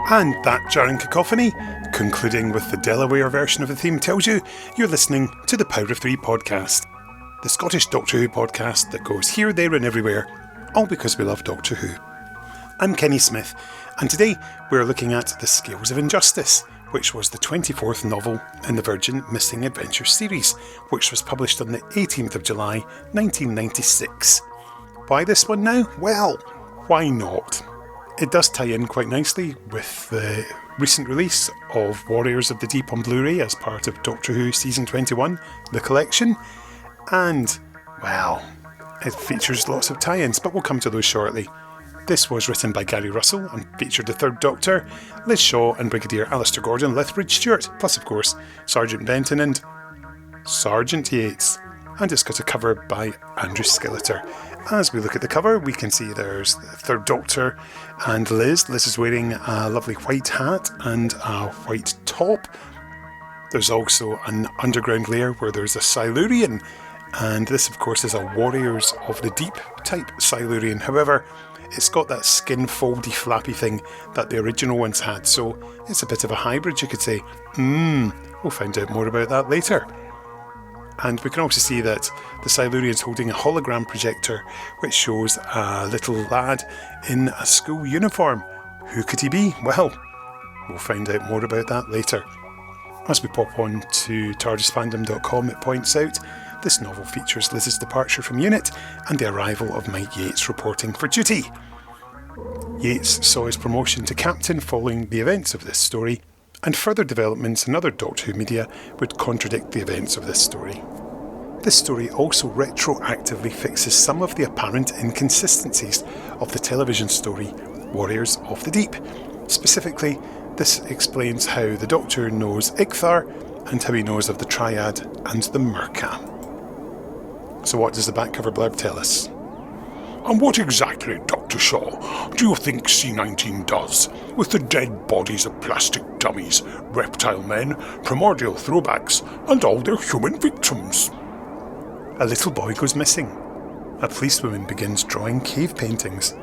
And that jarring cacophony, concluding with the Delaware version of the theme, tells you you're listening to the Power of Three podcast, the Scottish Doctor Who podcast that goes here, there and everywhere, all because we love Doctor Who. I'm Kenny Smith, and today we're looking at The Scales of Injustice, which was the 24th novel in the Virgin Missing Adventures series, which was published on the 18th of July 1996. Why this one now? Well, why not? It does tie in quite nicely with the recent release of Warriors of the Deep on Blu-ray as part of Doctor Who Season 21, The Collection, and, well, it features lots of tie-ins, but we'll come to those shortly. This was written by Gary Russell and featured the Third Doctor, Liz Shaw and Brigadier Alistair Gordon, Lethbridge-Stewart, plus of course Sergeant Benton and Sergeant Yates, and it's got a cover by Andrew Skeletor. As we look at the cover, we can see there's the Third Doctor and Liz. Liz is wearing a lovely white hat and a white top. There's also an underground layer where there's a Silurian, and this of course is a Warriors of the Deep type Silurian. However, it's got that skin foldy flappy thing that the original ones had, so it's a bit of a hybrid, you could say. We'll find out more about that later. And we can also see that the Silurian's holding a hologram projector which shows a little lad in a school uniform. Who could he be? Well, we'll find out more about that later. As we pop on to TARDISFandom.com, it points out this novel features Liz's departure from unit and the arrival of Mike Yates reporting for duty. Yates saw his promotion to captain following the events of this story, and further developments in other Doctor Who media would contradict the events of this story. This story also retroactively fixes some of the apparent inconsistencies of the television story Warriors of the Deep. Specifically, this explains how the Doctor knows Icthar and how he knows of the Triad and the Myrka. So what does the back cover blurb tell us? And what exactly, Dr. Shaw, do you think C-19 does with the dead bodies of plastic dummies, reptile men, primordial throwbacks, and all their human victims? A little boy goes missing. A policewoman begins drawing cave paintings,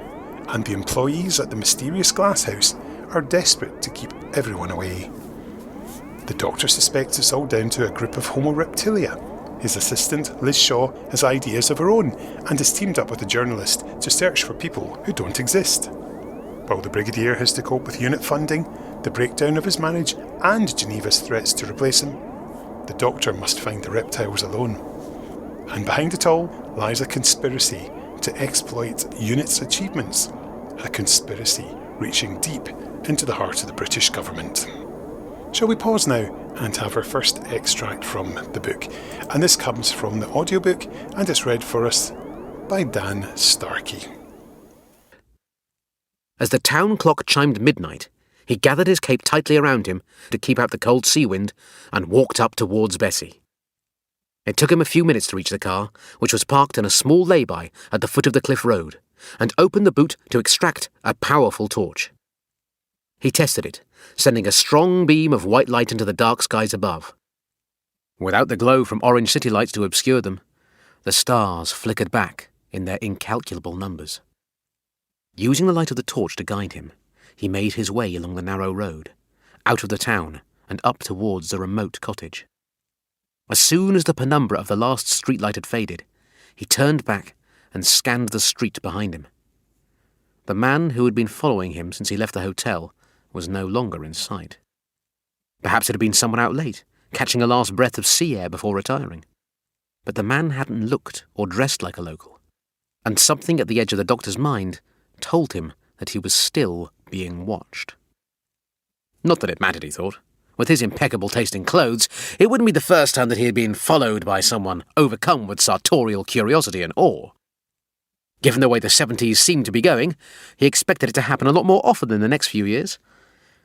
and the employees at the mysterious glasshouse are desperate to keep everyone away. The Doctor suspects it's all down to a group of Homo reptilia. His assistant, Liz Shaw, has ideas of her own and has teamed up with a journalist to search for people who don't exist. While the Brigadier has to cope with unit funding, the breakdown of his marriage and Geneva's threats to replace him, the Doctor must find the reptiles alone. And behind it all lies a conspiracy to exploit unit's achievements, a conspiracy reaching deep into the heart of the British government. Shall we pause now and have our first extract from the book? And this comes from the audiobook, and it's read for us by Dan Starkey. As the town clock chimed midnight, he gathered his cape tightly around him to keep out the cold sea wind and walked up towards Bessie. It took him a few minutes to reach the car, which was parked in a small lay-by at the foot of the cliff road, and open the boot to extract a powerful torch. He tested it, sending a strong beam of white light into the dark skies above. Without the glow from orange city lights to obscure them, the stars flickered back in their incalculable numbers. Using the light of the torch to guide him, he made his way along the narrow road, out of the town and up towards the remote cottage. As soon as the penumbra of the last streetlight had faded, he turned back and scanned the street behind him. The man who had been following him since he left the hotel was no longer in sight. Perhaps it had been someone out late, catching a last breath of sea air before retiring. But the man hadn't looked or dressed like a local, and something at the edge of the Doctor's mind told him that he was still being watched. Not that it mattered, he thought. With his impeccable taste in clothes, it wouldn't be the first time that he had been followed by someone overcome with sartorial curiosity and awe. Given the way the 70s seemed to be going, he expected it to happen a lot more often in the next few years.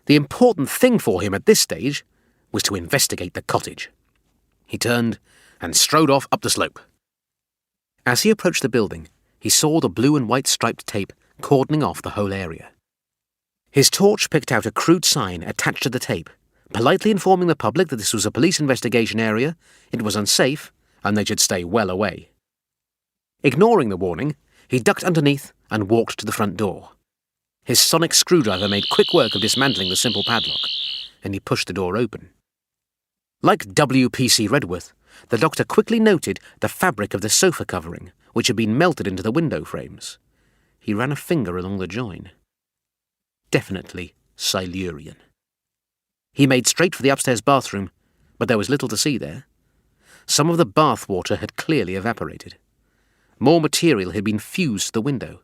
The important thing for him at this stage was to investigate the cottage. He turned and strode off up the slope. As he approached the building, he saw the blue and white striped tape cordoning off the whole area. His torch picked out a crude sign attached to the tape, politely informing the public that this was a police investigation area, it was unsafe, and they should stay well away. Ignoring the warning, he ducked underneath and walked to the front door. His sonic screwdriver made quick work of dismantling the simple padlock, and he pushed the door open. Like W.P.C. Redworth, the doctor quickly noted the fabric of the sofa covering, which had been melted into the window frames. He ran a finger along the join. Definitely Silurian. He made straight for the upstairs bathroom, but there was little to see there. Some of the bath water had clearly evaporated. More material had been fused to the window,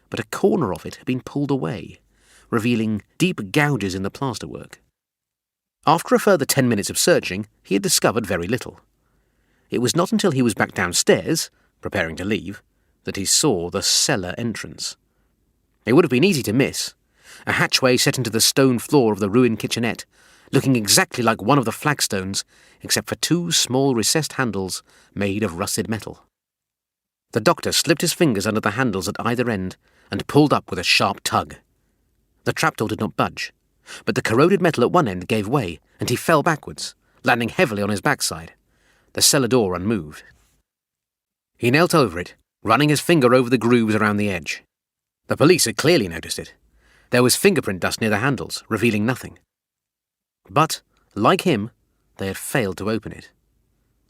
but a corner of it had been pulled away, revealing deep gouges in the plasterwork. After a further 10 minutes of searching, he had discovered very little. It was not until he was back downstairs, preparing to leave, that he saw the cellar entrance. It would have been easy to miss. A hatchway set into the stone floor of the ruined kitchenette, looking exactly like one of the flagstones, except for two small recessed handles made of rusted metal. The doctor slipped his fingers under the handles at either end and pulled up with a sharp tug. The trapdoor did not budge, but the corroded metal at one end gave way, and he fell backwards, landing heavily on his backside, the cellar door unmoved. He knelt over it, running his finger over the grooves around the edge. The police had clearly noticed it. There was fingerprint dust near the handles, revealing nothing. But, like him, they had failed to open it.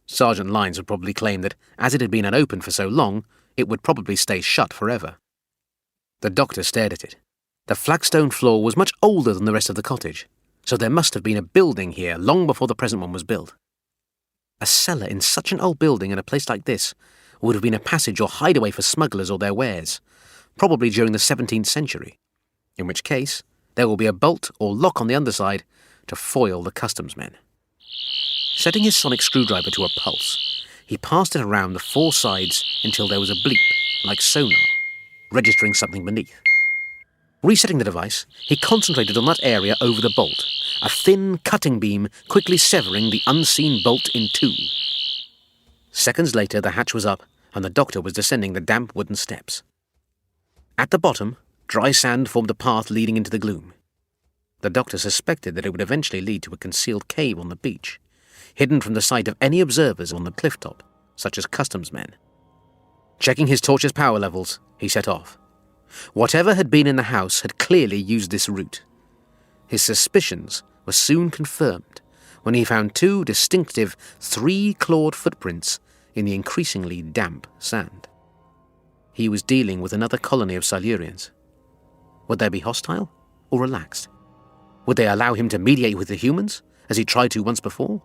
Sergeant Lyons would probably claim that, as it had been unopened for so long, it would probably stay shut forever. The doctor stared at it. The flagstone floor was much older than the rest of the cottage, so there must have been a building here long before the present one was built. A cellar in such an old building in a place like this would have been a passage or hideaway for smugglers or their wares, probably during the 17th century, in which case there will be a bolt or lock on the underside to foil the customs men. Setting his sonic screwdriver to a pulse, he passed it around the four sides until there was a bleep, like sonar, registering something beneath. Resetting the device, he concentrated on that area over the bolt, a thin cutting beam quickly severing the unseen bolt in two. Seconds later, the hatch was up, and the doctor was descending the damp wooden steps. At the bottom, dry sand formed a path leading into the gloom. The doctor suspected that it would eventually lead to a concealed cave on the beach, hidden from the sight of any observers on the cliff top, such as customs men. Checking his torch's power levels, he set off. Whatever had been in the house had clearly used this route. His suspicions were soon confirmed when he found two distinctive three-clawed footprints in the increasingly damp sand. He was dealing with another colony of Silurians. Would they be hostile or relaxed? Would they allow him to mediate with the humans, as he tried to once before?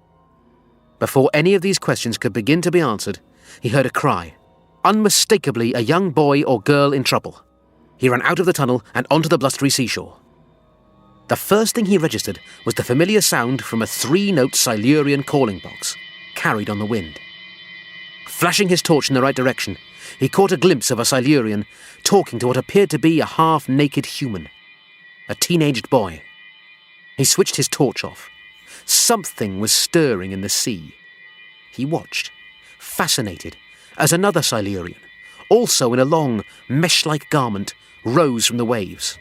Before any of these questions could begin to be answered, he heard a cry, unmistakably a young boy or girl in trouble. He ran out of the tunnel and onto the blustery seashore. The first thing he registered was the familiar sound from a three-note Silurian calling box, carried on the wind. Flashing his torch in the right direction, he caught a glimpse of a Silurian talking to what appeared to be a half-naked human, a teenaged boy. He switched his torch off. Something was stirring in the sea. He watched, fascinated, as another Silurian, also in a long, mesh-like garment, rose from the waves.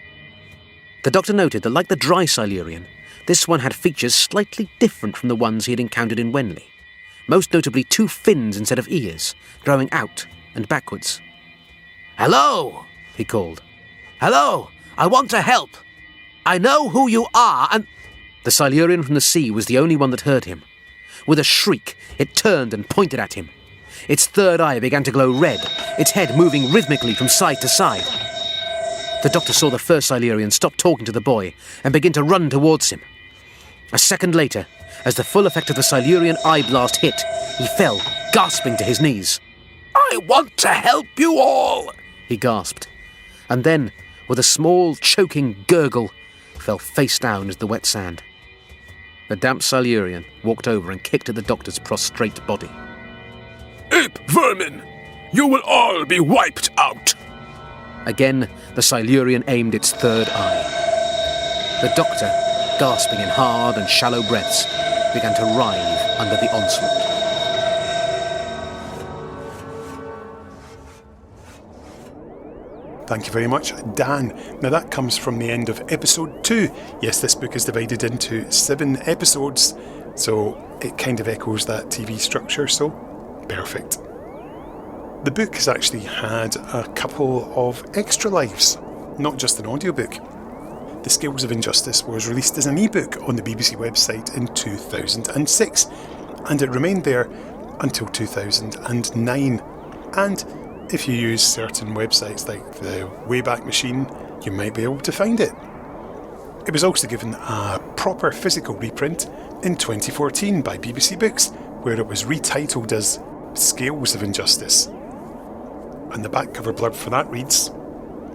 The doctor noted that, like the dry Silurian, this one had features slightly different from the ones he had encountered in Wenley, most notably two fins instead of ears, growing out and backwards. "Hello," he called. "Hello, I want to help. I know who you are, and—" The Silurian from the sea was the only one that heard him. With a shriek, it turned and pointed at him. Its third eye began to glow red, its head moving rhythmically from side to side. The doctor saw the first Silurian stop talking to the boy and begin to run towards him. A second later, as the full effect of the Silurian eye blast hit, he fell, gasping to his knees. "I want to help you all," he gasped, and then, with a small, choking gurgle, fell face down into the wet sand. The damp Silurian walked over and kicked at the doctor's prostrate body. "Ape vermin! You will all be wiped out!" Again, the Silurian aimed its third eye. The doctor, gasping in hard and shallow breaths, began to writhe under the onslaught. Thank you very much, Dan. Now that comes from the end of episode 2. Yes, this book is divided into 7 episodes, so it kind of echoes that TV structure, so perfect. The book has actually had a couple of extra lives, not just an audiobook. The Scales of Injustice was released as an ebook on the BBC website in 2006, and it remained there until 2009. And if you use certain websites like the Wayback Machine, you might be able to find it. It was also given a proper physical reprint in 2014 by BBC Books, where it was retitled as Scales of Injustice. And the back cover blurb for that reads,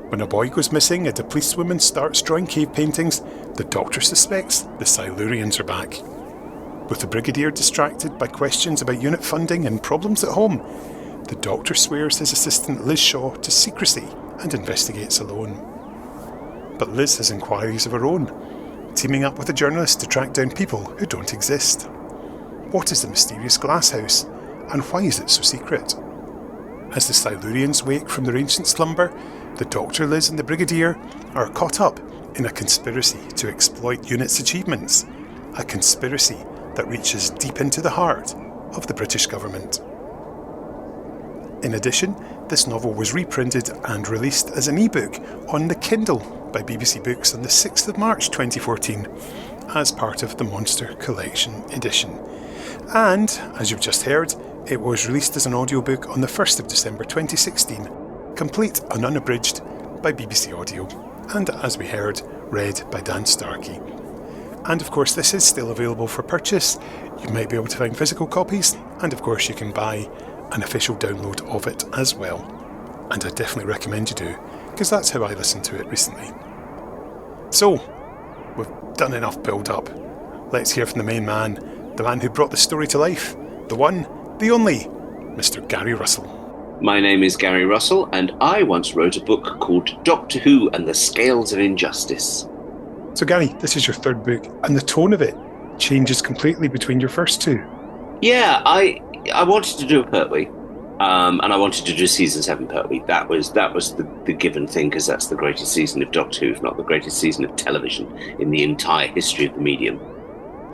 "When a boy goes missing and a policewoman starts drawing cave paintings, the doctor suspects the Silurians are back. With the brigadier distracted by questions about unit funding and problems at home, the doctor swears his assistant Liz Shaw to secrecy and investigates alone. But Liz has inquiries of her own, teaming up with a journalist to track down people who don't exist. What is the mysterious glass house, and why is it so secret? As the Silurians wake from their ancient slumber, the Doctor, Liz and the Brigadier are caught up in a conspiracy to exploit UNIT's achievements, a conspiracy that reaches deep into the heart of the British government." In addition, this novel was reprinted and released as an ebook on the Kindle by BBC Books on the 6th of March 2014 as part of the Monster Collection edition. And, as you've just heard, it was released as an audiobook on the 1st of December 2016, complete and unabridged by BBC Audio, and as we heard, read by Dan Starkey. And of course this is still available for purchase. You might be able to find physical copies, and of course you can buy an official download of it as well. And I definitely recommend you do, because that's how I listened to it recently. So, we've done enough build-up. Let's hear from the main man, the man who brought the story to life, the one, the only, Mr. Gary Russell. My name is Gary Russell, and I once wrote a book called Doctor Who and the Scales of Injustice. So Gary, this is your third book, and the tone of it changes completely between your first two. Yeah, I wanted to do a Pertwee, and I wanted to do season 7 Pertwee. That was the given thing, because that's the greatest season of Doctor Who, if not the greatest season of television in the entire history of the medium.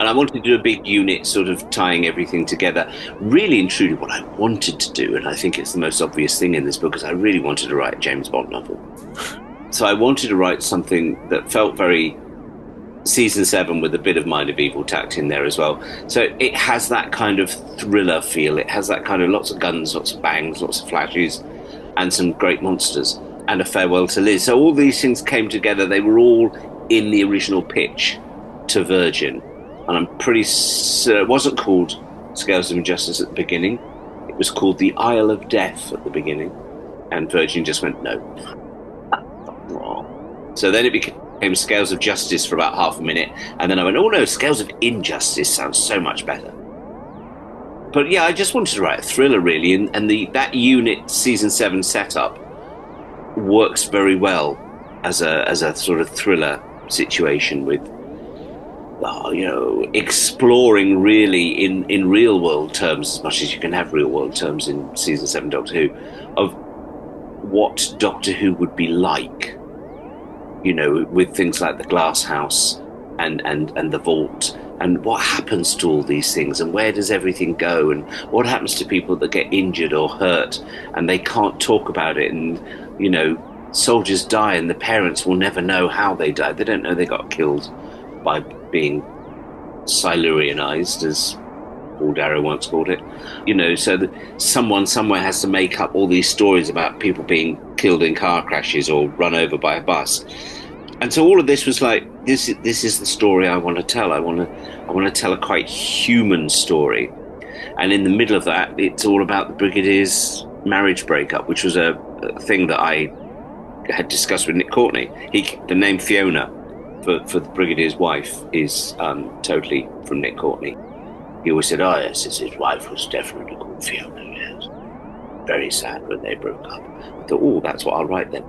And I wanted to do a big unit, sort of tying everything together. Really and truly what I wanted to do, and I think it's the most obvious thing in this book, is I really wanted to write a James Bond novel. So I wanted to write something that felt very season 7 with a bit of Mind of Evil tacked in there as well. So it has that kind of thriller feel. It has that kind of lots of guns, lots of bangs, lots of flashes, and some great monsters, and a farewell to Liz. So all these things came together. They were all in the original pitch to Virgin. And I'm pretty it wasn't called Scales of Injustice at the beginning. It was called The Isle of Death at the beginning. And Virgin just went, no. Wrong. So then it became Scales of Justice for about half a minute. And then I went, oh no, Scales of Injustice sounds so much better. But yeah, I just wanted to write a thriller, really. And that unit season 7 setup works very well as a sort of thriller situation with, exploring really in real world terms, as much as you can have real world terms in season 7 Doctor Who, of what Doctor Who would be like, with things like the glass house and the vault, and what happens to all these things, and where does everything go, and what happens to people that get injured or hurt and they can't talk about it, and soldiers die and the parents will never know how they died. They don't know they got killed by being Silurianized, as Paul Darrow once called it. So that someone somewhere has to make up all these stories about people being killed in car crashes or run over by a bus. And so all of this was like, this is the story I want to tell. I want to tell a quite human story. And in the middle of that, it's all about the Brigadier's marriage breakup, which was a thing that I had discussed with Nick Courtney. The name Fiona for the Brigadier's wife is totally from Nick Courtney. He always said, oh yes, his wife was definitely called Fiona, yes. very sad when they broke up. I thought, oh, that's what I'll write then.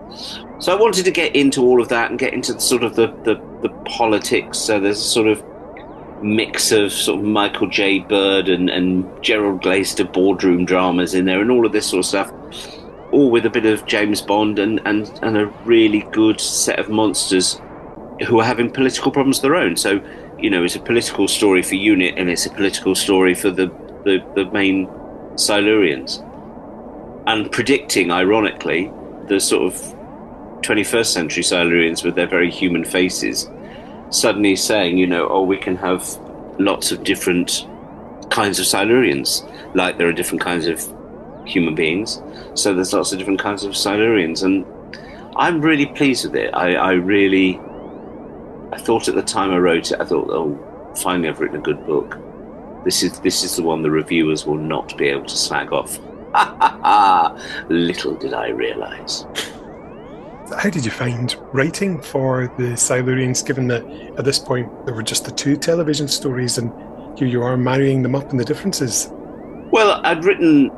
So I wanted to get into all of that and get into sort of the politics. So there's a sort of mix of sort of Michael J. Bird and Gerald Glaister boardroom dramas in there and all of this sort of stuff, all with a bit of James Bond and a really good set of monsters who are having political problems of their own. So, you know, it's a political story for UNIT and it's a political story for the main Silurians. And predicting, ironically, the sort of 21st century Silurians with their very human faces, suddenly saying, you know, oh, we can have lots of different kinds of Silurians, like there are different kinds of human beings, so there's lots of different kinds of Silurians, and I'm really pleased with it. I thought at the time I wrote it, I thought, oh, finally I've written a good book. This is the one the reviewers will not be able to slag off. Little did I realise. How did you find writing for the Silurians, given that at this point there were just the 2 television stories and here you are marrying them up and the differences? Well, I'd written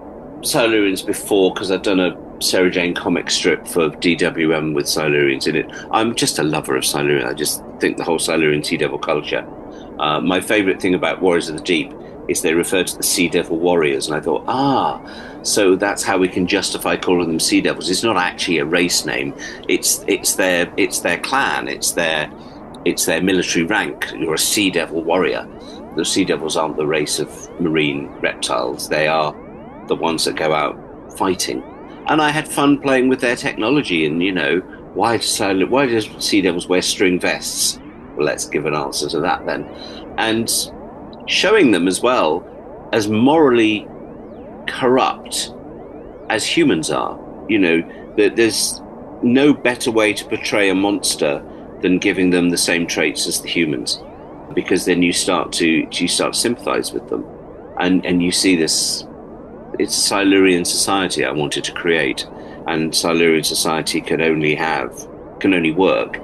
Silurians before because I'd done a Sarah Jane comic strip for DWM with Silurians in it. I'm just a lover of Silurians. I just think the whole Silurian Sea Devil culture. My favourite thing about Warriors of the Deep is they refer to the Sea Devil Warriors, and I thought, so that's how we can justify calling them Sea Devils. It's not actually a race name. It's their clan. It's their military rank. You're a Sea Devil warrior. The Sea Devils aren't the race of marine reptiles. They are the ones that go out fighting. And I had fun playing with their technology. And you know, why do Sea Devils wear string vests? Well, let's give an answer to that then. And showing them as well as morally corrupt as humans are. You know, that there's no better way to portray a monster than giving them the same traits as the humans, because then you start to sympathize with them, and you see this. It's Silurian society I wanted to create, and Silurian society can only work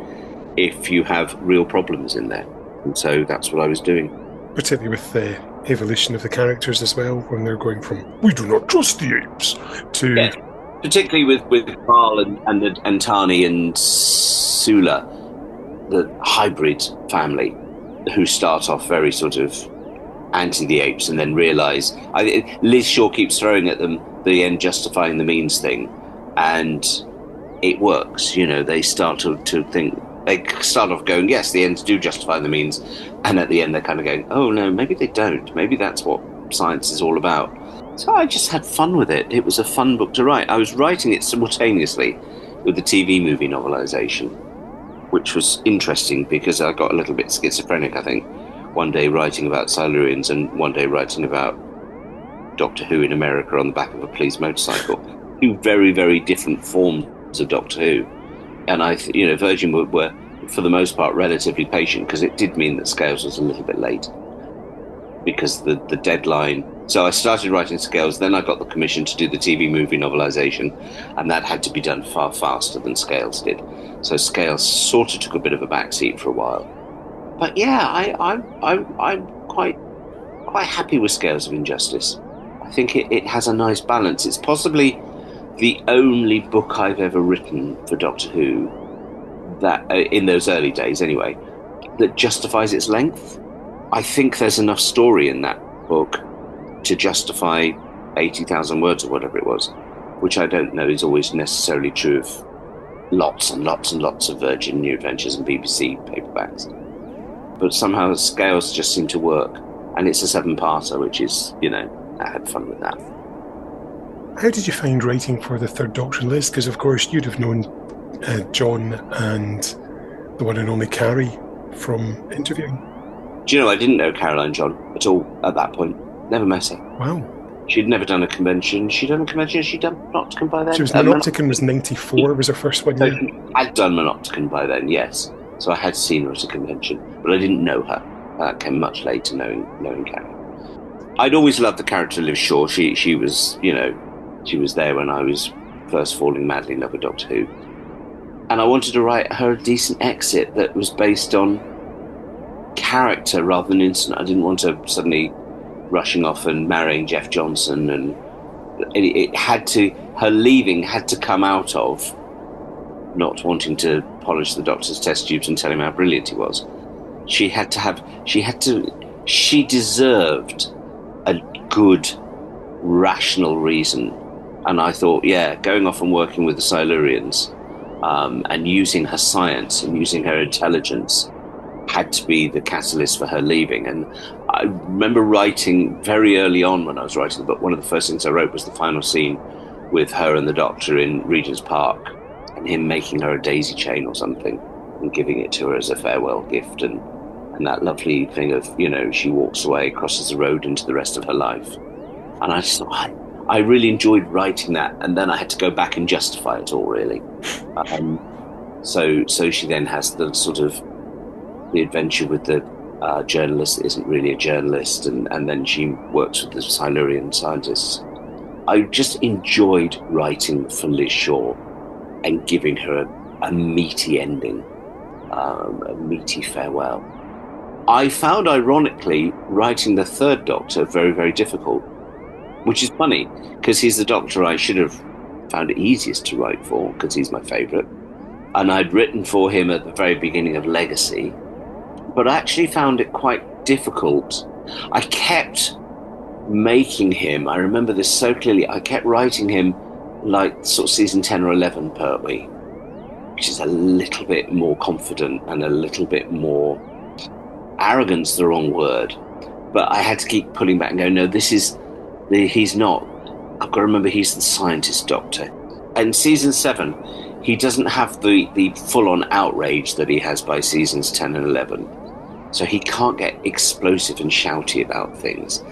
if you have real problems in there, and so that's what I was doing. Particularly with the evolution of the characters as well, when they're going from "we do not trust the apes" to... Yeah. Particularly with Carl and Tani and Sula, the hybrid family, who start off very sort of anti the apes and then realise... Liz Shaw keeps throwing at them the end justifying the means thing, and it works. You know, they start to think... They start off going, yes, the ends do justify the means, and at the end they're kind of going, oh no, maybe they don't. Maybe that's what science is all about. So I just had fun with it. It was a fun book to write. I was writing it simultaneously with the TV movie novelisation, which was interesting because I got a little bit schizophrenic, I think. One day writing about Silurians and one day writing about Doctor Who in America on the back of a police motorcycle. 2 very, very different forms of Doctor Who. And Virgin were, for the most part, relatively patient, because it did mean that Scales was a little bit late because the deadline. So I started writing Scales, then I got the commission to do the TV movie novelisation, and that had to be done far faster than Scales did. So Scales sort of took a bit of a backseat for a while. But yeah, I'm quite happy with Scales of Injustice. I think it has a nice balance. It's possibly the only book I've ever written for Doctor Who that, in those early days anyway, that justifies its length. I think there's enough story in that book to justify 80,000 words or whatever it was, which I don't know is always necessarily true of lots and lots and lots of Virgin New Adventures and BBC paperbacks. But somehow Scales just seem to work, and it's a 7-parter, which is, you know, I had fun with that. How did you find writing for the Third Doctor, Liz? Because, of course, you'd have known John and the one and only Carrie from interviewing. Do you know, I didn't know Caroline John at all at that point. Never met her. Wow. She'd never done a convention. She'd done Monopticon by then? She was Monopticon was 94, was her first one, yeah. I'd done Monopticon by then, yes. So I had seen her at a convention, but I didn't know her. That came much later, knowing Carrie. I'd always loved the character of Liv Shaw. She was, you know, she was there when I was first falling madly in love with Doctor Who. And I wanted to write her a decent exit that was based on character rather than incident. I didn't want her suddenly rushing off and marrying Jeff Johnson and, it had to, her leaving had to come out of not wanting to polish the doctor's test tubes and tell him how brilliant he was. She deserved a good, rational reason. And I thought, yeah, going off and working with the Silurians and using her science and using her intelligence had to be the catalyst for her leaving. And I remember writing very early on when I was writing the book, one of the first things I wrote was the final scene with her and the Doctor in Regent's Park and him making her a daisy chain or something and giving it to her as a farewell gift. And that lovely thing of, you know, she walks away, crosses the road into the rest of her life. And I just thought, I really enjoyed writing that. And then I had to go back and justify it all, really. So she then has the sort of the adventure with the journalist that isn't really a journalist, and then she works with the Silurian scientists. I just enjoyed writing for Liz Shaw and giving her a meaty ending, a meaty farewell. I found, ironically, writing the third Doctor very, very difficult, which is funny, because he's the Doctor I should have found it easiest to write for, because he's my favourite. And I'd written for him at the very beginning of Legacy, but I actually found it quite difficult. I kept making him, I remember this so clearly, I kept writing him like sort of season 10 or 11 Pertwee, which is a little bit more confident and a little bit more, arrogance the wrong word, but I had to keep pulling back and go, no, he's not. I've got to remember he's the scientist Doctor. And season 7, he doesn't have the full-on outrage that he has by seasons 10 and 11. So he can't get explosive and shouty about things.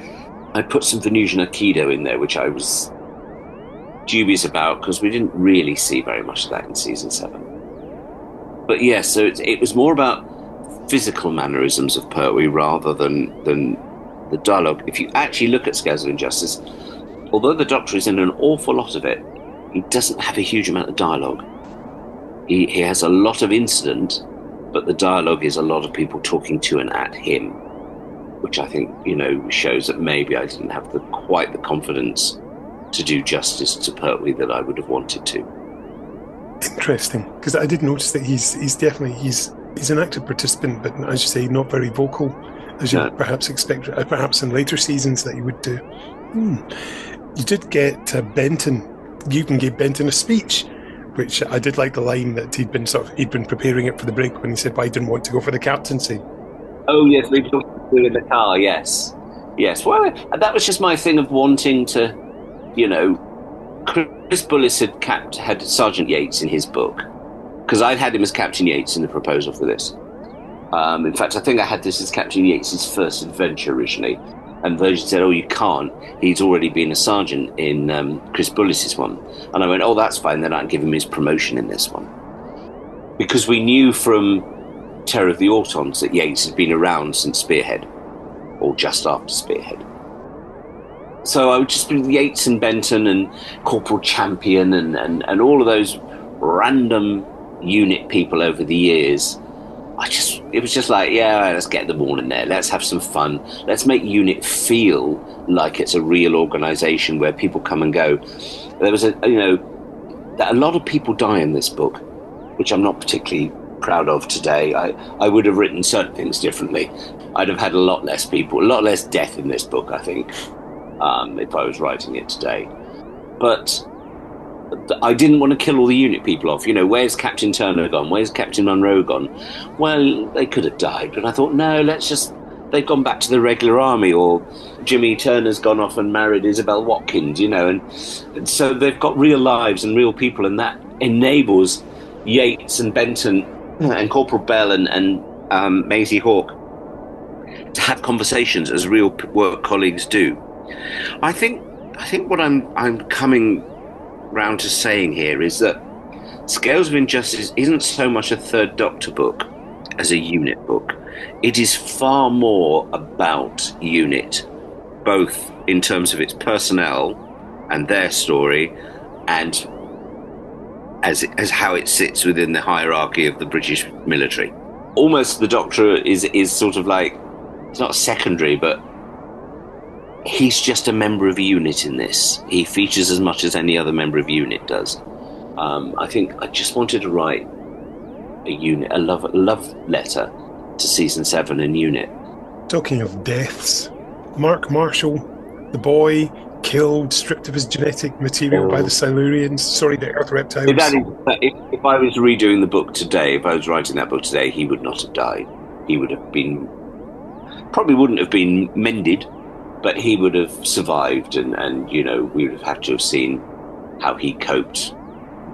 I put some Venusian Aikido in there, which I was dubious about because we didn't really see very much of that in season 7. But yeah, so it was more about physical mannerisms of Pertwee rather than the dialogue. If you actually look at Scales of Injustice, although the Doctor is in an awful lot of it, he doesn't have a huge amount of dialogue. He has a lot of incident, but the dialogue is a lot of people talking to and at him, which I think, you know, shows that maybe I didn't have quite the confidence to do justice to Pertwee that I would have wanted to. Interesting, because I did notice that he's definitely an active participant, but as you say, not very vocal, as you perhaps expect, perhaps in later seasons that you would do. You did get Benton. You even gave Benton a speech, which I did like the line that he'd been preparing it for the break when he said, "Well, I didn't want to go for the captaincy." Oh yes, we talked in the car. Yes. Well, that was just my thing of wanting to, you know, Chris Bullis had Sergeant Yates in his book, because I'd had him as Captain Yates in the proposal for this. In fact, I think I had this as Captain Yates' first adventure originally, and Virgin said, "Oh, you can't. He's already been a sergeant in Chris Bullis' one." And I went, "Oh, that's fine. Then I'll give him his promotion in this one," because we knew from Terror of the Autons that Yates had been around since Spearhead, or just after Spearhead. So I would just be Yates and Benton and Corporal Champion and all of those random unit people over the years. It was just like, yeah, let's get them all in there. Let's have some fun. Let's make UNIT feel like it's a real organisation where people come and go. There was a lot of people die in this book, which I'm not particularly proud of today. I would have written certain things differently. I'd have had a lot less people, a lot less death in this book, I think, if I was writing it today. But I didn't want to kill all the unit people off. You know, where's Captain Turner gone? Where's Captain Munro gone? Well, they could have died, but I thought, no, they've gone back to the regular army, or Jimmy Turner's gone off and married Isabel Watkins, you know, and so they've got real lives and real people, and that enables Yates and Benton and Corporal Bell and Maisie Hawke to have conversations as real work colleagues do. I think what I'm coming round to saying here is that Scales of Injustice isn't so much a Third Doctor book as a UNIT book. It is far more about UNIT, both in terms of its personnel and their story, and as how it sits within the hierarchy of the British military. Almost the Doctor is sort of like, it's not secondary, but he's just a member of a unit in this. He features as much as any other member of a unit does. I think I just wanted to write a love letter to season 7 in Unit. Talking of deaths, Mark Marshall, the boy killed, stripped of his genetic material by the Silurians. Sorry, the Earth reptiles. If I was redoing the book today, if I was writing that book today, he would not have died. He would have been, probably wouldn't have been mended, but he would have survived, and we would have had to have seen how he coped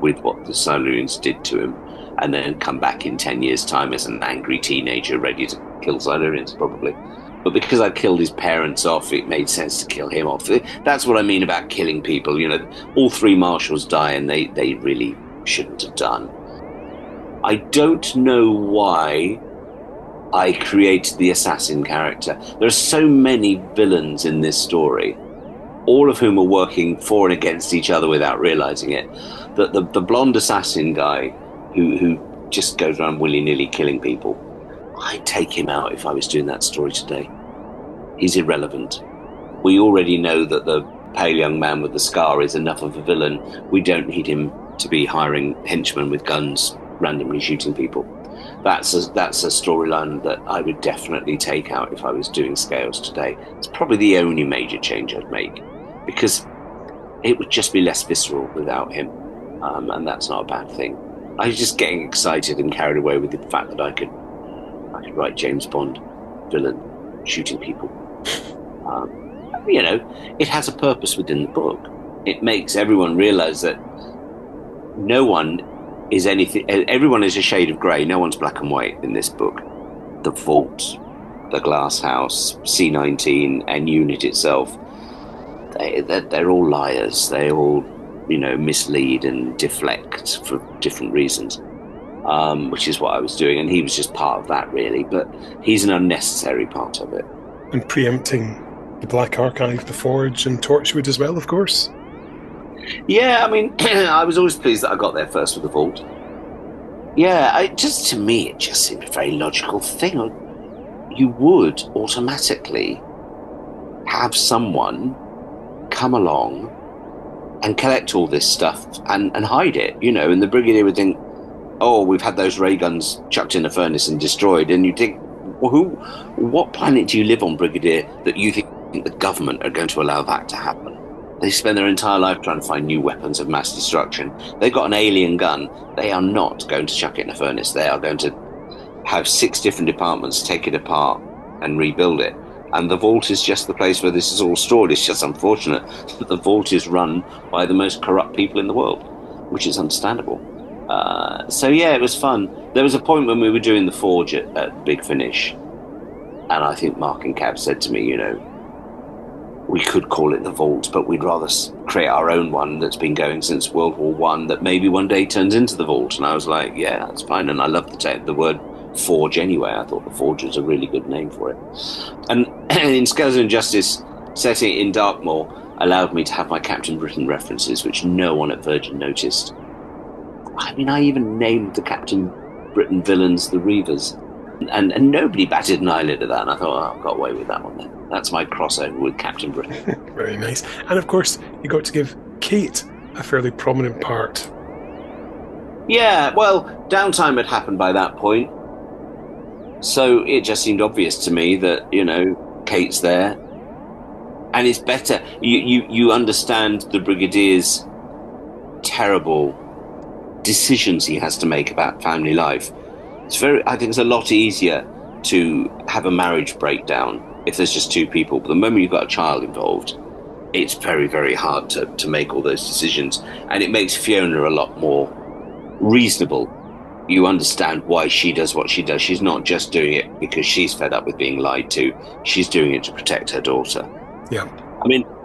with what the Silurians did to him, and then come back in 10 years' time as an angry teenager ready to kill Silurians, probably. But because I killed his parents off, it made sense to kill him off. That's what I mean about killing people. All 3 marshals die, and they really shouldn't have done. I don't know why I created the assassin character. There are so many villains in this story, all of whom are working for and against each other without realizing it. The blonde assassin guy who just goes around willy-nilly killing people, I'd take him out if I was doing that story today. He's irrelevant. We already know that the pale young man with the scar is enough of a villain. We don't need him to be hiring henchmen with guns, randomly shooting people. That's a storyline that I would definitely take out if I was doing Scales today. It's probably the only major change I'd make, because it would just be less visceral without him, and that's not a bad thing. I was just getting excited and carried away with the fact that I could write James Bond villain shooting people. It has a purpose within the book. It makes everyone realize that no one is anything. Everyone is a shade of grey. No one's black and white in this book. The vault, the glass house, C-19, and Unit itself, they're all liars. They all, mislead and deflect for different reasons, which is what I was doing. And he was just part of that, really. But he's an unnecessary part of it. And preempting the Black Archive, the Forge, and Torchwood as well, of course. Yeah, I was always pleased that I got there first with the vault. Yeah, to me, it just seemed a very logical thing. You would automatically have someone come along and collect all this stuff and hide it, and the Brigadier would think, oh, we've had those ray guns chucked in a furnace and destroyed, and you think, well, what planet do you live on, Brigadier, that you think the government are going to allow that to happen? They spend their entire life trying to find new weapons of mass destruction. They've got an alien gun. They are not going to chuck it in a furnace. They are going to have 6 different departments take it apart and rebuild it. And the vault is just the place where this is all stored. It's just unfortunate that the vault is run by the most corrupt people in the world, which is understandable. So yeah, it was fun. There was a point when we were doing the Forge at Big Finish, and I think Mark and Cab said to me, we could call it the Vault, but we'd rather create our own one that's been going since World War One, that maybe one day turns into the Vault. And I was like, yeah, that's fine. And I love the word Forge anyway. I thought the Forge was a really good name for it. And in Scales of Injustice, setting it in Darkmoor allowed me to have my Captain Britain references, which no one at Virgin noticed. I even named the Captain Britain villains the Reavers. And nobody batted an eyelid at that. And I thought, oh, I've got away with that one then. That's my crossover with Captain Britain. Very nice. And of course, you got to give Kate a fairly prominent part. Yeah, well, downtime had happened by that point. So it just seemed obvious to me that, Kate's there. And it's better. You understand the Brigadier's terrible decisions he has to make about family life. I think it's a lot easier to have a marriage breakdown if there's just 2 people. But the moment you've got a child involved, it's very, very hard to make all those decisions. And it makes Fiona a lot more reasonable. You understand why she does what she does. She's not just doing it because she's fed up with being lied to. She's doing it to protect her daughter. Yeah.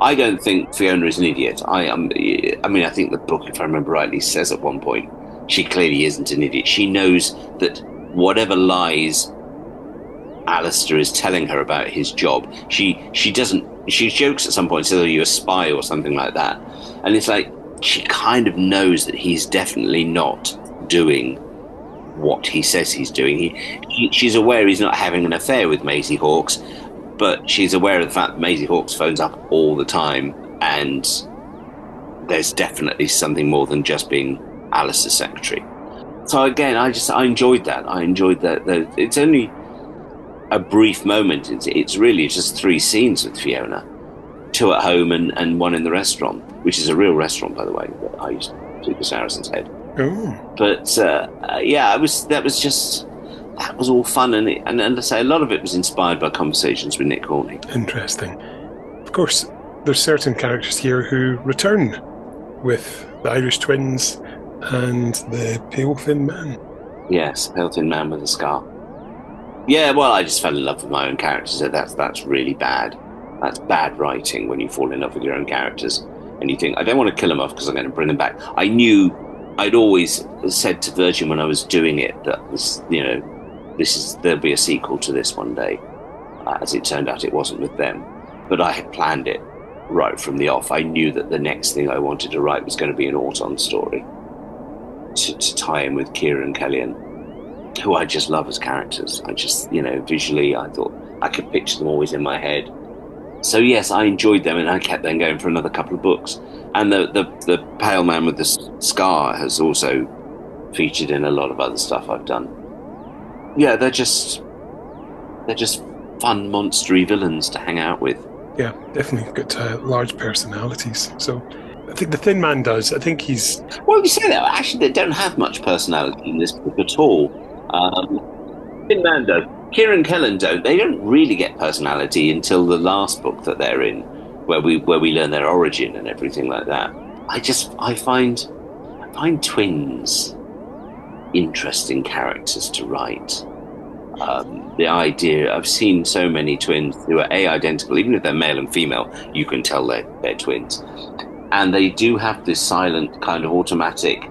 I don't think Fiona is an idiot. I think the book, if I remember rightly, says at one point, she clearly isn't an idiot. She knows that whatever lies Alistair is telling her about his job, she jokes at some point, says, "Are you a spy?" or something like that. And it's like, she kind of knows that he's definitely not doing what he says he's doing. She's aware he's not having an affair with Maisie Hawkes, but she's aware of the fact that Maisie Hawks phones up all the time, and there's definitely something more than just being Alice's secretary. So again, I enjoyed that. I enjoyed that. It's only a brief moment. It's really just 3 scenes with Fiona, 2 at home and 1 in the restaurant, which is a real restaurant, by the way, that I used to do the Saracen's Head. Oh. But yeah, that was all fun, and I say a lot of it was inspired by conversations with Nick Horney. Interesting. Of course, there's certain characters here who return, with the Irish twins and the pale thin man. Yes, pale thin man with a scar. Yeah, well, I just fell in love with my own characters. That's really bad. That's bad writing when you fall in love with your own characters and you think, I don't want to kill them off because I'm going to bring them back. I knew, I'd always said to Virgin when I was doing it that there'll be a sequel to this one day. As it turned out, it wasn't with them, but I had planned it right from the off. I knew that the next thing I wanted to write was going to be an Auton story to tie in with Kira and Kellyanne, who I just love as characters. I just, visually, I thought I could picture them always in my head. So yes, I enjoyed them, and I kept them going for another couple of books. And the pale man with the scar has also featured in a lot of other stuff I've done. Yeah, they're just fun, monstery villains to hang out with. Yeah, definitely got large personalities. So I think the Thin Man does. I think he's... Well, you say that. Actually, they don't have much personality in this book at all. Thin Man does. Kira and Kellyanne don't. They don't really get personality until the last book that they're in, where we learn their origin and everything like that. I find twins interesting characters to write. The idea, I've seen so many twins who are identical, even if they're male and female, you can tell they're twins. And they do have this silent kind of automatic,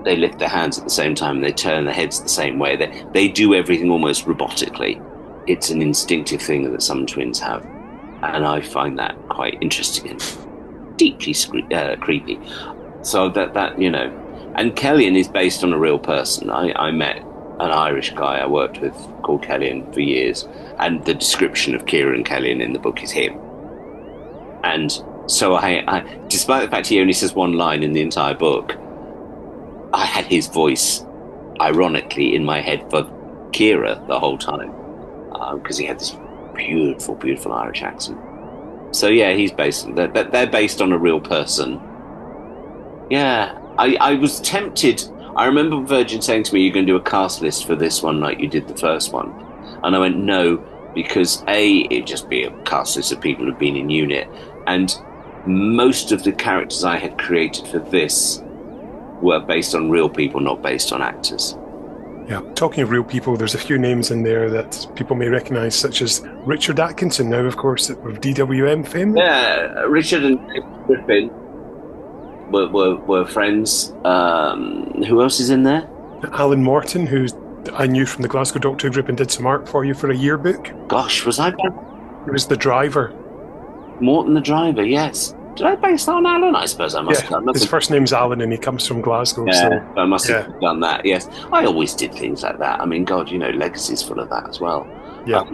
they lift their hands at the same time, they turn their heads the same way. They do everything almost robotically. It's an instinctive thing that some twins have. And I find that quite interesting and deeply creepy. So that and Kellyanne is based on a real person. I met an Irish guy I worked with called Kellyanne for years, and the description of Kira and Kellyanne in the book is him. And so I despite the fact he only says one line in the entire book, I had his voice, ironically, in my head for Kira the whole time, because he had this beautiful, beautiful Irish accent. So yeah, they're based on a real person. Yeah, I was tempted. I remember Virgin saying to me, you're going to do a cast list for this one like you did the first one. And I went, no, because it'd just be a cast list of people who've been in unit. And most of the characters I had created for this were based on real people, not based on actors. Yeah, talking of real people, there's a few names in there that people may recognise, such as Richard Atkinson, now, of course, of DWM fame. Yeah, Richard and Griffin were friends. Who else is in there? Alan Morton, who I knew from the Glasgow Doctor Group and did some art for you for a yearbook. Gosh, was I? He was the driver. Morton the driver, yes. Did I base that on Alan? I suppose I must have done. His first name's Alan and he comes from Glasgow. Yeah, so I must have done that, yes. I always did things like that. I mean, God, Legacy's full of that as well. Yeah.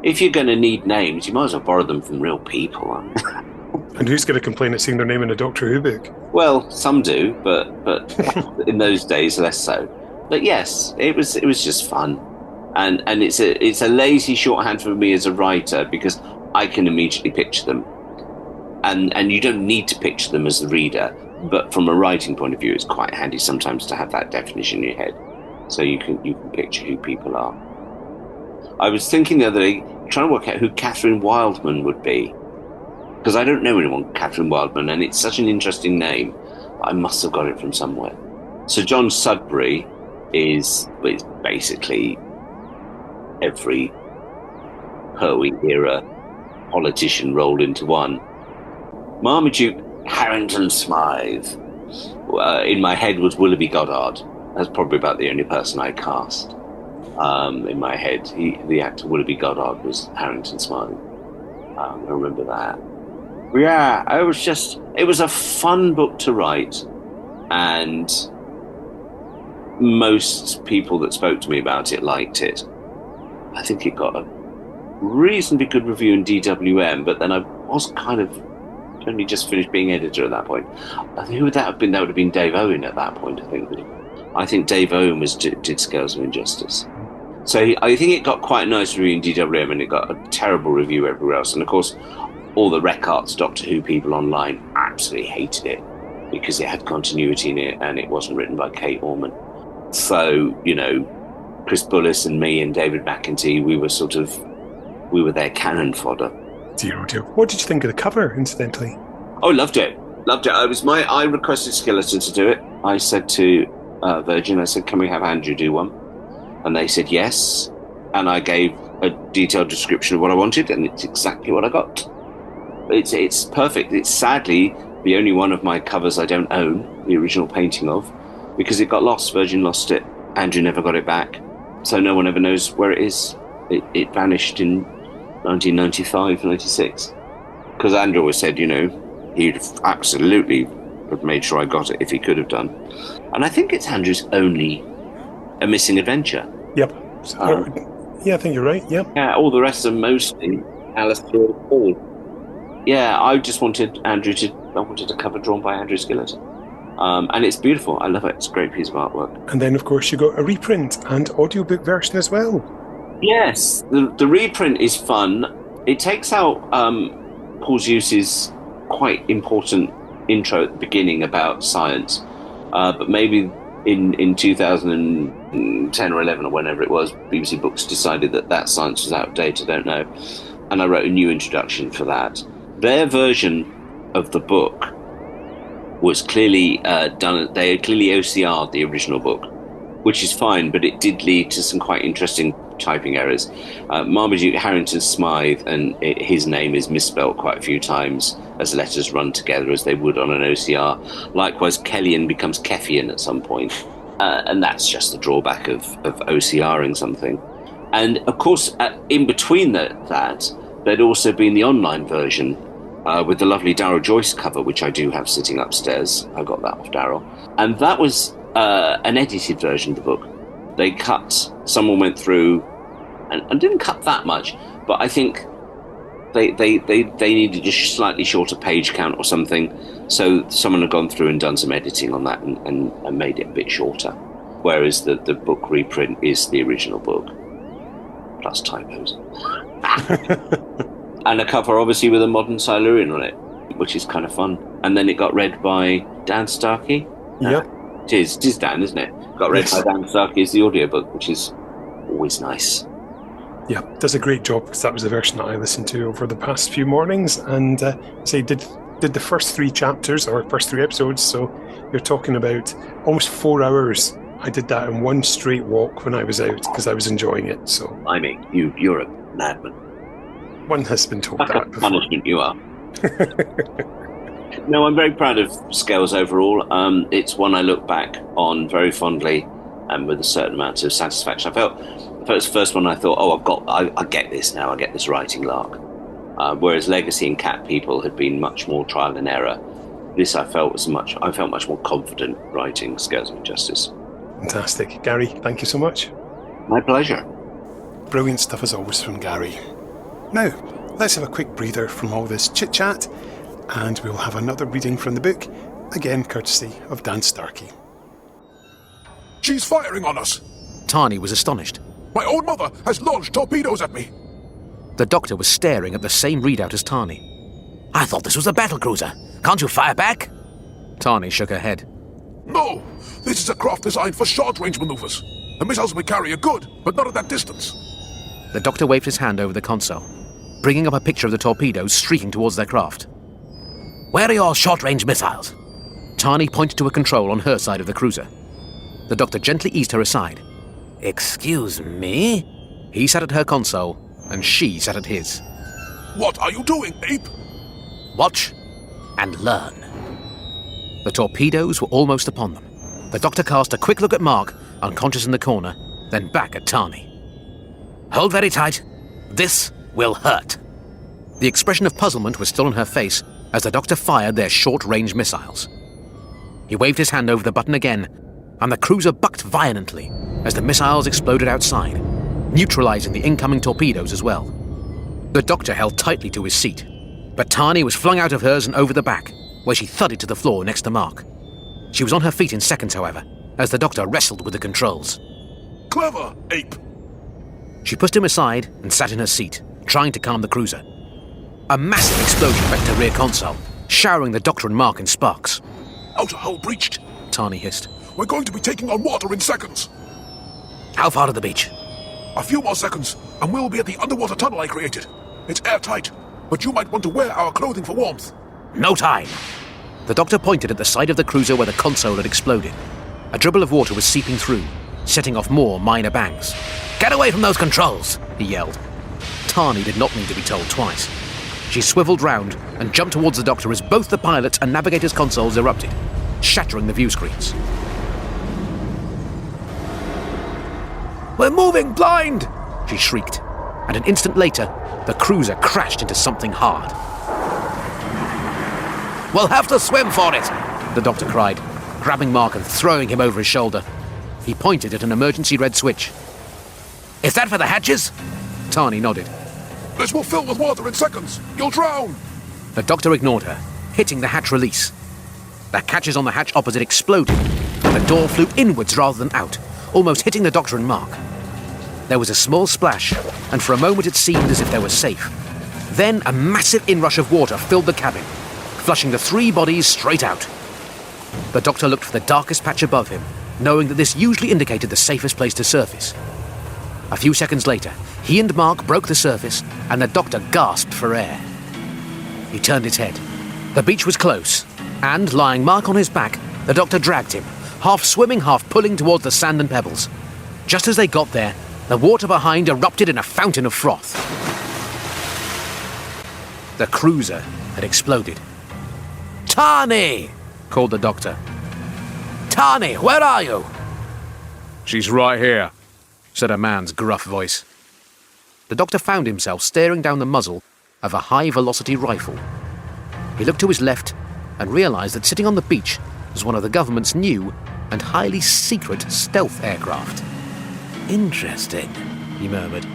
If you're going to need names, you might as well borrow them from real people. And who's going to complain at seeing their name in a Doctor Who book? Well, some do, but in those days, less so. But yes, it was just fun. And it's a lazy shorthand for me as a writer because I can immediately picture them. And you don't need to picture them as the reader, but from a writing point of view, it's quite handy sometimes to have that definition in your head, so you can picture who people are. I was thinking the other day, trying to work out who Catherine Wildman would be, because I don't know anyone Catherine Wildman, and it's such an interesting name. I must have got it from somewhere. So John Sudbury is basically every Herwey era politician rolled into one. Marmaduke Harrington Smythe in my head was Willoughby Goddard. That's probably about the only person I cast in my head. The actor Willoughby Goddard was Harrington Smythe. I remember that. Yeah, it was a fun book to write, and most people that spoke to me about it liked it. I think it got reasonably good review in DWM, but then I was kind of only just finished being editor at that point. Who would that have been? That would have been Dave Owen at that point, I think. I think Dave Owen did Scales of Injustice. So I think it got quite a nice review in DWM, and it got a terrible review everywhere else. And of course, all the Recarts Doctor Who people online absolutely hated it because it had continuity in it and it wasn't written by Kate Orman. So, Chris Bullis and me and David McEntee, we were their cannon fodder. Dear, oh dear. What did you think of the cover, incidentally? Oh, loved it. I requested Skeleton to do it. I said to Virgin, can we have Andrew do one? And they said yes. And I gave a detailed description of what I wanted, and it's exactly what I got. It's perfect. It's sadly the only one of my covers I don't own, the original painting of, because it got lost. Virgin lost it. Andrew never got it back. So no one ever knows where it is. It vanished in 1995, 96. Because Andrew always said, he'd absolutely have made sure I got it if he could have done. And I think it's Andrew's only A Missing Adventure. Yep. Yeah, I think you're right, yep. Yeah, all the rest are mostly Alistair or Paul. Yeah, I just wanted a cover drawn by Andrew Skeleton. And it's beautiful. I love it. It's a great piece of artwork. And then, of course, you got a reprint and audiobook version as well. Yes, the reprint is fun. It takes out Paul Zeus's quite important intro at the beginning about science. But maybe in 2010 or 11 or whenever it was, BBC Books decided that science was out of date. I don't know. And I wrote a new introduction for that. Their version of the book was clearly done. They had clearly OCR'd the original book, which is fine, but it did lead to some quite interesting typing errors. Marmaduke Harrington Smythe, and his name is misspelt quite a few times as letters run together as they would on an OCR. Likewise, Kellyan becomes Keffian at some point, and that's just the drawback of OCRing something. And of course, in between that, there'd also been the online version with the lovely Darryl Joyce cover, which I do have sitting upstairs. I got that off Darryl. And that was an edited version of the book. Someone went through and didn't cut that much, but I think they needed a slightly shorter page count or something. So someone had gone through and done some editing on that and made it a bit shorter. Whereas the book reprint is the original book, plus typos. And a cover, obviously, with a modern Silurian on it, which is kind of fun. And then it got read by Dan Starkey. Yep. It is Dan, isn't it? Got read by Dan Starkey as the audiobook, which is always nice. Yeah, does a great job, because that was the version that I listened to over the past few mornings. And did the first 3 chapters, or first 3 episodes, so you're talking about almost 4 hours. I did that in one straight walk when I was out, because I was enjoying it. So I mean, you're a madman. One has been told That's that a before. punishment you are. No, I'm very proud of Scales overall. It's one I look back on very fondly and with a certain amount of satisfaction. I felt it was the first one I thought, I get this now. I get this writing lark. Whereas Legacy and Cat People had been much more trial and error. This I felt much more confident writing Scales of Injustice. Fantastic. Gary, thank you so much. My pleasure. Brilliant stuff as always from Gary. Now, let's have a quick breather from all this chit-chat, and we'll have another reading from the book, again courtesy of Dan Starkey. She's firing on us. Tani was astonished. My own mother has launched torpedoes at me. The Doctor was staring at the same readout as Tani. I thought this was a battlecruiser. Can't you fire back? Tani shook her head. No, this is a craft designed for short-range maneuvers. The missiles we carry are good, but not at that distance. The Doctor waved his hand over the console, bringing up a picture of the torpedoes streaking towards their craft. Where are your short-range missiles? Tani pointed to a control on her side of the cruiser. The Doctor gently eased her aside. Excuse me? He sat at her console, and she sat at his. What are you doing, ape? Watch and learn. The torpedoes were almost upon them. The Doctor cast a quick look at Mark, unconscious in the corner, then back at Tani. Hold very tight. This will hurt. The expression of puzzlement was still on her face as the Doctor fired their short-range missiles. He waved his hand over the button again, and the cruiser bucked violently as the missiles exploded outside, neutralizing the incoming torpedoes as well. The doctor held tightly to his seat, but Tani was flung out of hers and over the back, where she thudded to the floor next to Mark. She was on her feet in seconds, however, as the doctor wrestled with the controls. Clever, ape. She pushed him aside and sat in her seat, trying to calm the cruiser. A massive explosion wrecked her rear console, showering the doctor and Mark in sparks. Outer hull breached. Tani hissed. We're going to be taking on water in seconds. How far to the beach? A few more seconds, and we'll be at the underwater tunnel I created. It's airtight, but you might want to wear our clothing for warmth. No time! The doctor pointed at the side of the cruiser where the console had exploded. A dribble of water was seeping through, setting off more minor bangs. Get away from those controls! He yelled. Tani did not need to be told twice. She swiveled round and jumped towards the doctor as both the pilot's and navigator's consoles erupted, shattering the view screens. We're moving blind! She shrieked, and an instant later, the cruiser crashed into something hard. We'll have to swim for it, the doctor cried, grabbing Mark and throwing him over his shoulder. He pointed at an emergency red switch. Is that for the hatches? Tani nodded. This will fill with water in seconds. You'll drown. The doctor ignored her, hitting the hatch release. The catches on the hatch opposite exploded, and the door flew inwards rather than out, almost hitting the doctor and Mark. There was a small splash, and for a moment it seemed as if they were safe. Then a massive inrush of water filled the cabin, flushing the three bodies straight out. The doctor looked for the darkest patch above him, knowing that this usually indicated the safest place to surface. A few seconds later, he and Mark broke the surface, and the doctor gasped for air. He turned his head. The beach was close, and, lying Mark on his back, the doctor dragged him, half swimming, half pulling towards the sand and pebbles. Just as they got there, the water behind erupted in a fountain of froth. The cruiser had exploded. Tani! Called the doctor. Tani, where are you? She's right here, said a man's gruff voice. The doctor found himself staring down the muzzle of a high-velocity rifle. He looked to his left and realised that sitting on the beach was one of the government's new and highly secret stealth aircraft. Interesting, he murmured.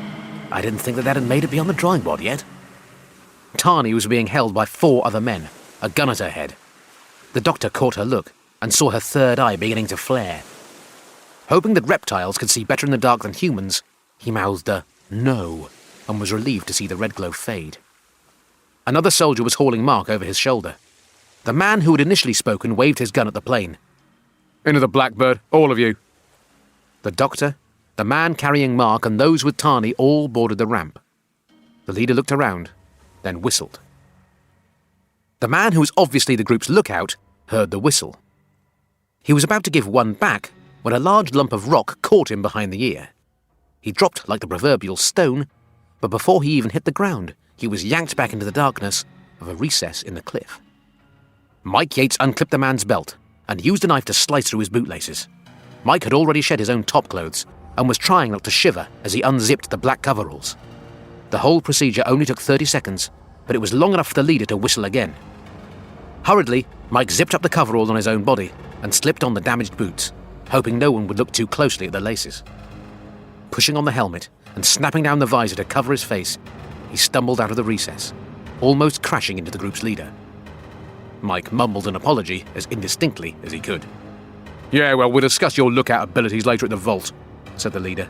I didn't think that had made it beyond the drawing board yet. Tani was being held by 4 other men, a gun at her head. The doctor caught her look and saw her third eye beginning to flare. Hoping that reptiles could see better in the dark than humans, he mouthed a no and was relieved to see the red glow fade. Another soldier was hauling Mark over his shoulder. The man who had initially spoken waved his gun at the plane. Into the Blackbird, all of you. The doctor, the man carrying Mark, and those with Tani all boarded the ramp. The leader looked around, then whistled. The man who was obviously the group's lookout heard the whistle. He was about to give one back when a large lump of rock caught him behind the ear. He dropped like the proverbial stone, but before he even hit the ground, he was yanked back into the darkness of a recess in the cliff. Mike Yates unclipped the man's belt and used a knife to slice through his bootlaces. Mike had already shed his own top clothes and was trying not to shiver as he unzipped the black coveralls. The whole procedure only took 30 seconds, but it was long enough for the leader to whistle again. Hurriedly, Mike zipped up the coveralls on his own body and slipped on the damaged boots, hoping no one would look too closely at the laces. Pushing on the helmet and snapping down the visor to cover his face, he stumbled out of the recess, almost crashing into the group's leader. Mike mumbled an apology as indistinctly as he could. Yeah, well, we'll discuss your lookout abilities later at the vault, said the leader,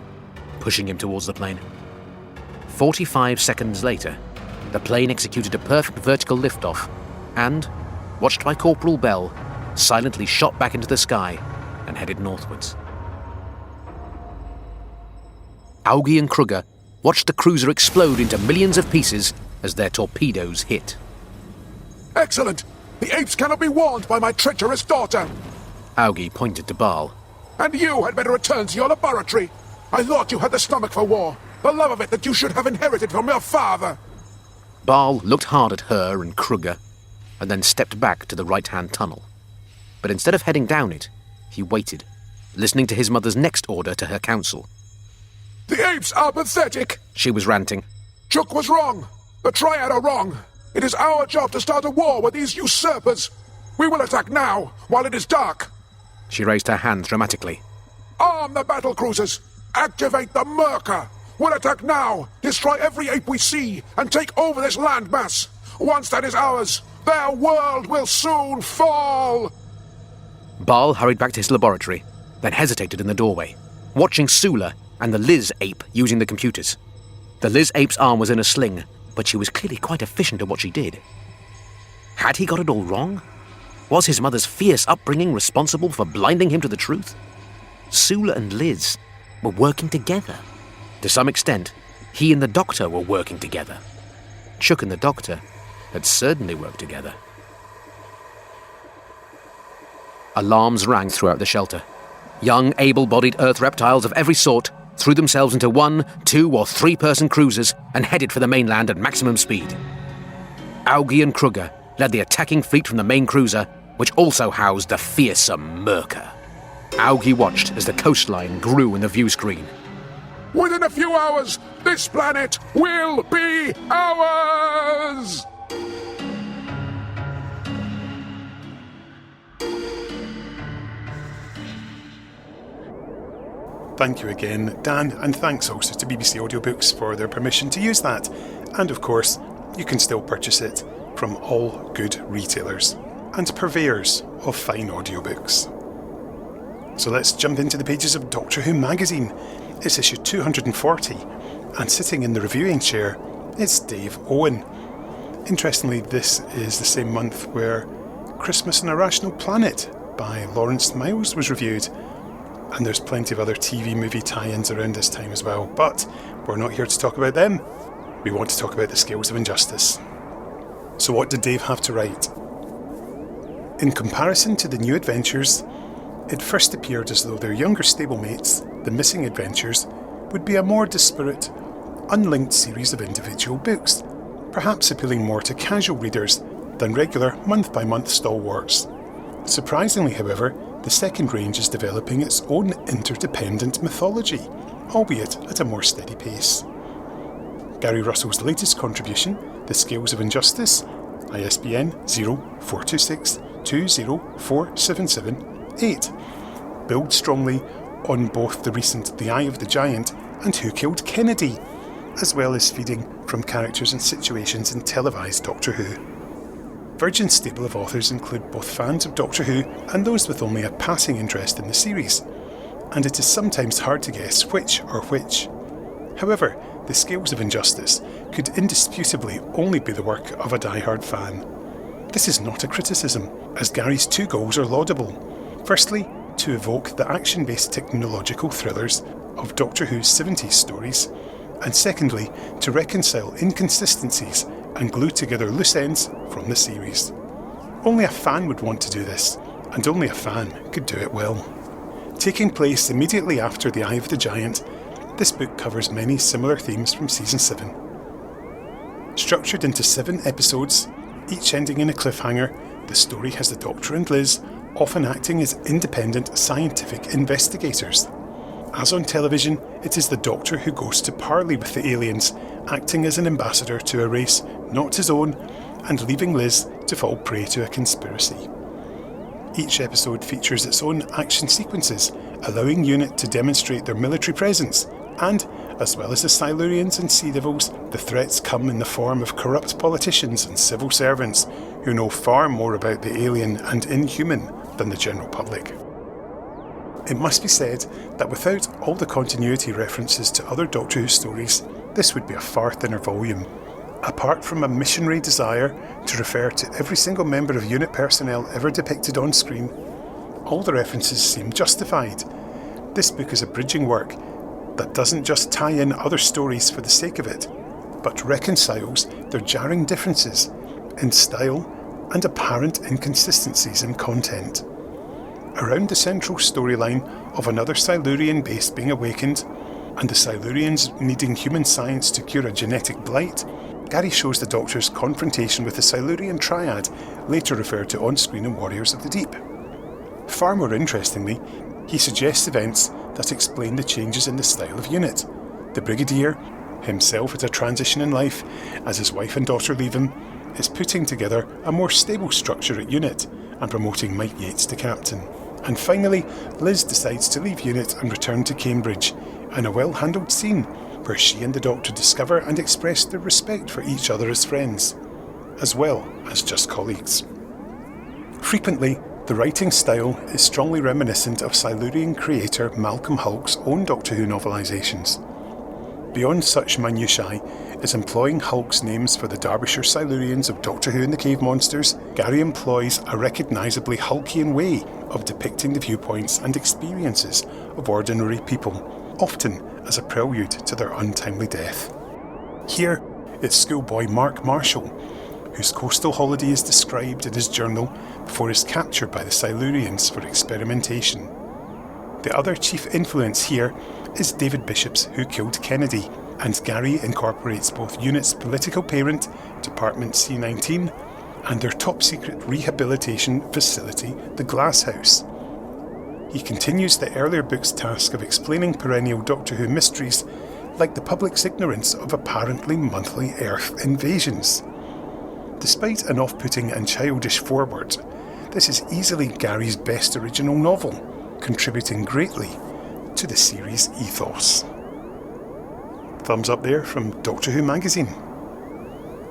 pushing him towards the plane. 45 seconds later, the plane executed a perfect vertical liftoff and, watched by Corporal Bell, silently shot back into the sky and headed northwards. Augie and Kruger watched the cruiser explode into millions of pieces as their torpedoes hit. Excellent! The apes cannot be warned by my treacherous daughter! Augie pointed to Baal. And you had better return to your laboratory. I thought you had the stomach for war, the love of it that you should have inherited from your father. Baal looked hard at her and Kruger, and then stepped back to the right-hand tunnel. But instead of heading down it, he waited, listening to his mother's next order to her council. The apes are pathetic, she was ranting. Chook was wrong. The Triad are wrong. It is our job to start a war with these usurpers. We will attack now, while it is dark. She raised her hand dramatically. Arm the battle cruisers. Activate the Myrka. We'll attack now. destroy every ape we see, and take over this landmass. Once that is ours, their world will soon fall. Bal hurried back to his laboratory, then hesitated in the doorway, watching Sula and the Liz ape using the computers. The Liz ape's arm was in a sling, but she was clearly quite efficient at what she did. Had he got it all wrong? Was his mother's fierce upbringing responsible for blinding him to the truth? Sula and Liz were working together. To some extent, he and the Doctor were working together. Chuck and the Doctor had certainly worked together. Alarms rang throughout the shelter. Young, able-bodied Earth reptiles of every sort threw themselves into 1-, 2- or 3-person cruisers and headed for the mainland at maximum speed. Augie and Kruger led the attacking fleet from the main cruiser, which also housed the fearsome Myrka. Augie watched as the coastline grew in the view screen. Within a few hours, this planet will be ours! Thank you again, Dan, and thanks also to BBC Audiobooks for their permission to use that. And of course, you can still purchase it from all good retailers and purveyors of fine audiobooks. So let's jump into the pages of Doctor Who magazine. It's issue 240, and sitting in the reviewing chair, it's Dave Owen. Interestingly, this is the same month where Christmas on a Rational Planet by Lawrence Miles was reviewed. And there's plenty of other TV movie tie-ins around this time as well, but we're not here to talk about them. We want to talk about the Scales of Injustice. So what did Dave have to write? In comparison to the New Adventures, it first appeared as though their younger stablemates, the Missing Adventures, would be a more disparate, unlinked series of individual books, perhaps appealing more to casual readers than regular month-by-month stalwarts. Surprisingly, however, the second range is developing its own interdependent mythology, albeit at a more steady pace. Gary Russell's latest contribution, The Scales of Injustice, ISBN 0426204778, builds strongly on both the recent The Eye of the Giant and Who Killed Kennedy, as well as feeding from characters and situations in televised Doctor Who. Virgin's stable of authors include both fans of Doctor Who and those with only a passing interest in the series, and it is sometimes hard to guess which are which. However, The Scales of Injustice could indisputably only be the work of a die-hard fan. This is not a criticism, as Gary's two goals are laudable. Firstly, to evoke the action-based technological thrillers of Doctor Who's 70s stories, and secondly, to reconcile inconsistencies and glue together loose ends from the series. Only a fan would want to do this, and only a fan could do it well. Taking place immediately after The Eye of the Giant, this book covers many similar themes from Season 7. Structured into 7 episodes, each ending in a cliffhanger, the story has the Doctor and Liz often acting as independent scientific investigators. As on television, it is the Doctor who goes to parley with the aliens, acting as an ambassador to a race not his own, and leaving Liz to fall prey to a conspiracy. Each episode features its own action sequences, allowing UNIT to demonstrate their military presence, and, as well as the Silurians and Sea Devils, the threats come in the form of corrupt politicians and civil servants who know far more about the alien and inhuman than the general public. It must be said that without all the continuity references to other Doctor Who stories, this would be a far thinner volume. Apart from a missionary desire to refer to every single member of UNIT personnel ever depicted on screen, all the references seem justified. This book is a bridging work that doesn't just tie in other stories for the sake of it, but reconciles their jarring differences in style and apparent inconsistencies in content. Around the central storyline of another Silurian base being awakened, and the Silurians needing human science to cure a genetic blight, Gary shows the Doctor's confrontation with the Silurian Triad, later referred to on-screen in Warriors of the Deep. Far more interestingly, he suggests events that explain the changes in the style of UNIT. The Brigadier, himself at a transition in life, as his wife and daughter leave him, is putting together a more stable structure at UNIT and promoting Mike Yates to captain. And finally, Liz decides to leave UNIT and return to Cambridge, in a well-handled scene where she and the Doctor discover and express their respect for each other as friends, as well as just colleagues. Frequently, the writing style is strongly reminiscent of Silurian creator Malcolm Hulke's own Doctor Who novelisations. Beyond such minutiae is employing Hulke's names for the Derbyshire Silurians of Doctor Who and the Cave Monsters, Gary employs a recognisably Hulkian way of depicting the viewpoints and experiences of ordinary people, often as a prelude to their untimely death. Here, it's schoolboy Mark Marshall, whose coastal holiday is described in his journal before his capture by the Silurians for experimentation. The other chief influence here is David Bishop's Who Killed Kennedy, and Gary incorporates both UNIT's political parent, Department C19, and their top-secret rehabilitation facility, the Glass House. He continues the earlier book's task of explaining perennial Doctor Who mysteries, like the public's ignorance of apparently monthly Earth invasions. Despite an off-putting and childish foreword, this is easily Gary's best original novel, contributing greatly to the series' ethos. Thumbs up there from Doctor Who magazine.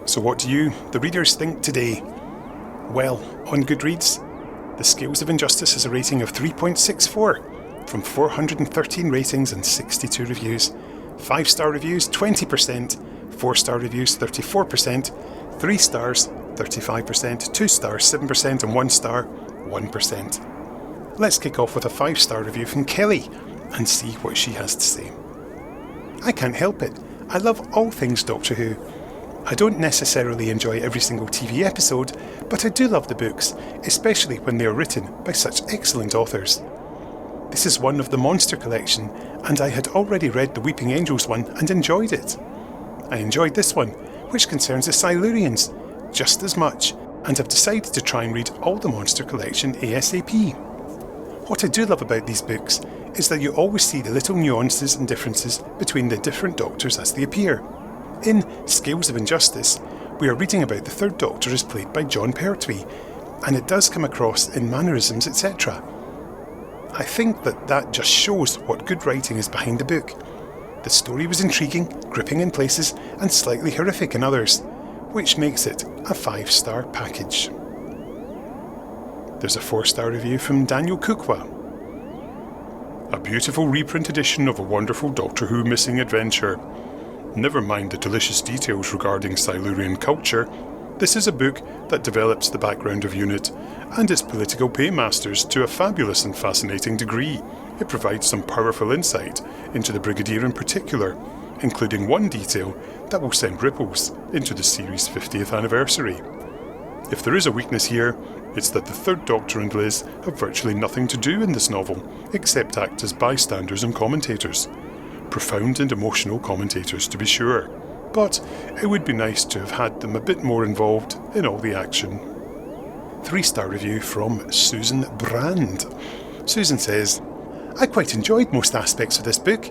So what do you, the readers, think today? Well, on Goodreads, The Scales of Injustice has a rating of 3.64 from 413 ratings and 62 reviews. 5-star reviews 20%, 4-star reviews 34%, 3 stars 35%, 2 stars 7% and 1 star 1%. Let's kick off with a 5-star review from Kelly and see what she has to say. I can't help it. I love all things Doctor Who. I don't necessarily enjoy every single TV episode, but I do love the books, especially when they are written by such excellent authors. This is one of the Monster collection, and I had already read the Weeping Angels one and enjoyed it. I enjoyed this one, which concerns the Silurians, just as much, and have decided to try and read all the Monster collection ASAP. What I do love about these books is that you always see the little nuances and differences between the different Doctors as they appear. In Scales of Injustice, we are reading about the Third Doctor as played by John Pertwee, and it does come across in mannerisms, etc. I think that just shows what good writing is behind the book. The story was intriguing, gripping in places, and slightly horrific in others, which makes it a 5-star package. There's a 4-star review from Daniel Kukwa. A beautiful reprint edition of a wonderful Doctor Who missing adventure. Never mind the delicious details regarding Silurian culture, this is a book that develops the background of UNIT and its political paymasters to a fabulous and fascinating degree. It provides some powerful insight into the Brigadier in particular, including one detail that will send ripples into the series' 50th anniversary. If there is a weakness here, it's that the Third Doctor and Liz have virtually nothing to do in this novel, except act as bystanders and commentators. Profound and emotional commentators, to be sure, but it would be nice to have had them a bit more involved in all the action. 3-star review from Susan Brand. Susan says, I quite enjoyed most aspects of this book.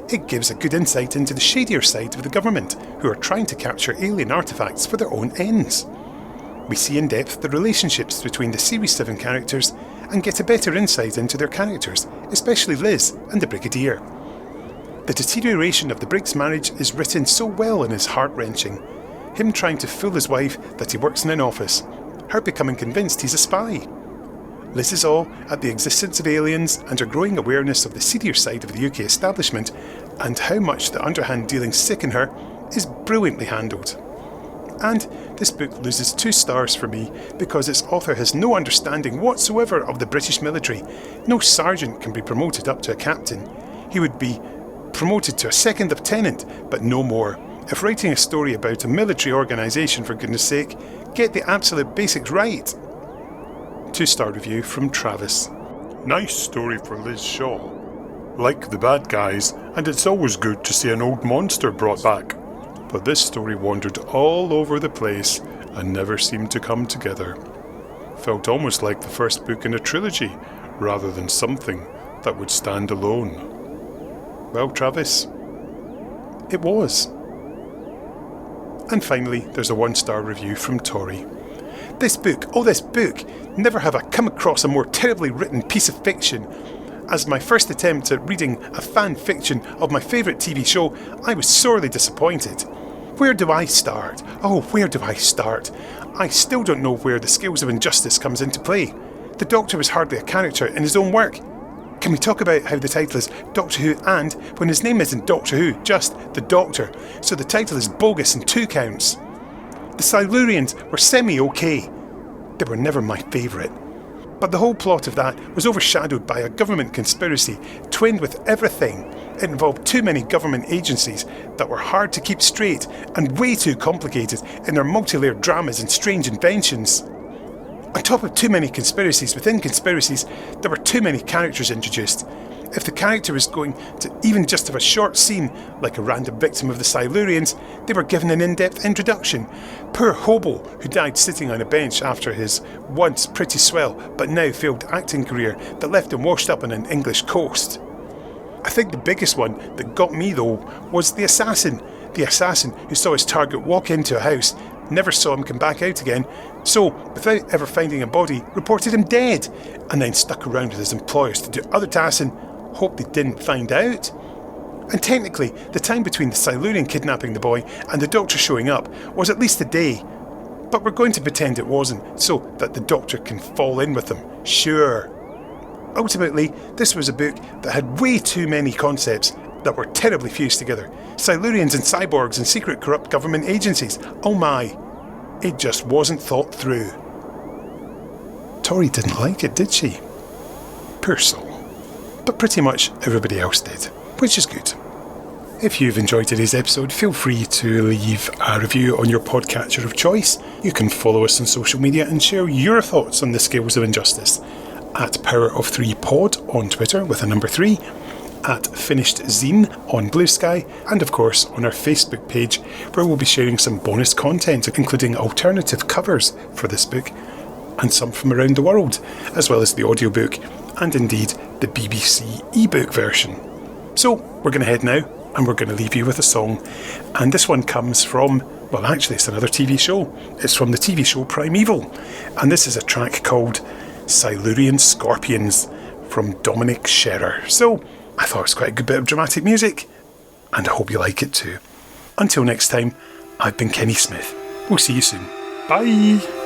It gives a good insight into the shadier side of the government, who are trying to capture alien artefacts for their own ends. We see in depth the relationships between the Series 7 characters and get a better insight into their characters, especially Liz and the Brigadier. The deterioration of the Briggs marriage is written so well and is heart-wrenching. Him trying to fool his wife that he works in an office, her becoming convinced he's a spy. Liz's awe at the existence of aliens and her growing awareness of the seedier side of the UK establishment and how much the underhand dealings sicken her is brilliantly handled. And this book loses 2 stars for me because its author has no understanding whatsoever of the British military. No sergeant can be promoted up to a captain. He would be promoted to a second lieutenant, but no more. If writing a story about a military organisation, for goodness sake, get the absolute basics right. 2-star review from Travis. Nice story for Liz Shaw. Like the bad guys, and it's always good to see an old monster brought back. But this story wandered all over the place and never seemed to come together. Felt almost like the first book in a trilogy, rather than something that would stand alone. Well, Travis, it was. And finally, there's a 1-star review from Tori. This book, never have I come across a more terribly written piece of fiction. As my first attempt at reading a fan fiction of my favourite TV show, I was sorely disappointed. Where do I start? Oh, where do I start? I still don't know where the Scales of Injustice comes into play. The Doctor was hardly a character in his own work. Can we talk about how the title is Doctor Who and, when his name isn't Doctor Who, just The Doctor, so the title is bogus in 2 counts? The Silurians were semi-okay. They were never my favourite. But the whole plot of that was overshadowed by a government conspiracy twinned with everything. It involved too many government agencies that were hard to keep straight and way too complicated in their multi-layered dramas and strange inventions. On top of too many conspiracies within conspiracies, there were too many characters introduced. If the character was going to even just have a short scene, like a random victim of the Silurians, they were given an in-depth introduction. Poor Hobo, who died sitting on a bench after his once pretty swell but now failed acting career that left him washed up on an English coast. I think the biggest one that got me though was the assassin. The assassin who saw his target walk into a house, never saw him come back out again, so, without ever finding a body, reported him dead, and then stuck around with his employers to do other tasks and hope they didn't find out. And technically, the time between the Silurian kidnapping the boy and the Doctor showing up was at least a day. But we're going to pretend it wasn't, so that the Doctor can fall in with them, sure. Ultimately, this was a book that had way too many concepts that were terribly fused together. Silurians and cyborgs and secret corrupt government agencies. Oh my. It just wasn't thought through. Tori didn't like it, did she? Poor soul. But pretty much everybody else did, which is good. If you've enjoyed today's episode, feel free to leave a review on your podcatcher of choice. You can follow us on social media and share your thoughts on the Scales of Injustice at Power of 3 Pod on Twitter with a number 3, at Finished Zine on Blue Sky, and of course on our Facebook page, where we'll be sharing some bonus content, including alternative covers for this book and some from around the world, as well as the audiobook and indeed the BBC ebook version. So we're going to head now, and we're going to leave you with a song, and this one comes from, well actually it's another TV show. It's from the TV show Primeval, and this is a track called Silurian Scorpions from Dominic Scherer. So I thought it was quite a good bit of dramatic music, and I hope you like it too. Until next time, I've been Kenny Smith. We'll see you soon. Bye!